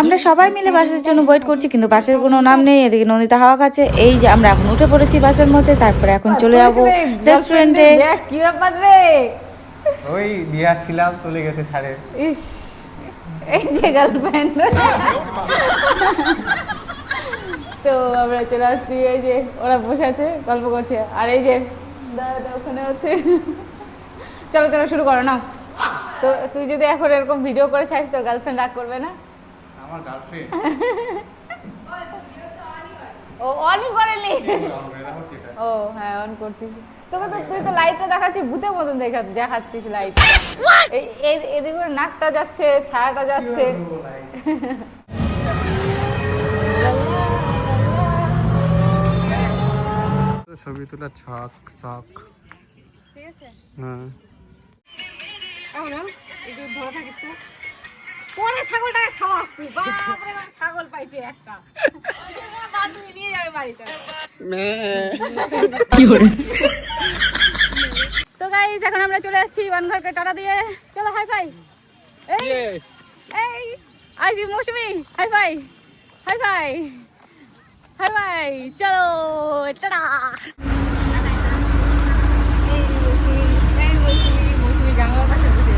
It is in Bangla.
আমরা সবাই মিলে বাসের জন্য ওয়েট করছি, কিন্তু বাসের কোনো নাম নেই। এদিকে নন্দিতা হাওয়া খাচ্ছে। এই যে আমরা এখন উঠে পড়েছি বাসের মধ্যে, তারপরে এখন চলে যাবো রেস্টুরেন্টে। কি ব্যাপার রে? ওই দিয়ে আসছিলাম, চলে গেছে ছাড়ে। ইস, এই যে গার্লফ্রেন্ড। তো আমরা চলে আসছি, এই যে ওরা বসে আছে গল্প করছে, আর এই যে দাদা ওখানে আছে। চলো চলো শুরু করো না। তো তুই যদি এখন এরকম ভিডিও করে চাইস, তোর গার্লফ্রেন্ড রাগ করবে না? আমার গার্লফ্রেন্ড ও অনই করেনি। ও হ্যাঁ, অন করছিস। তোকে তো তুই তো লাইটটা দেখাচ্ছিস ভূতের মতন দেখাচ্ছিস লাইট। এদিকে করে নাকটা যাচ্ছে, ছায়াটা যাচ্ছে। ছবি তোলা ছক ছক। ঠিক আছে, হ্যাঁ এখন একটু ধরে থাকিস তো। পরে ছাগলটাকে খাওয়াস তুই। বাপরে বাপ, ছাগল পাইছে একটা। বান্ধবী নিয়ে যাবে বাড়িতে। তো গাইস, এখন আমরা চলে যাচ্ছি বানঘরকে টাটা দিয়ে। চলো হাই ফাই। এই এই আইসি Moushumi, hi fi hi fi hi fi. চলো টাটা। মৌসুমি জানলার পাশে বসে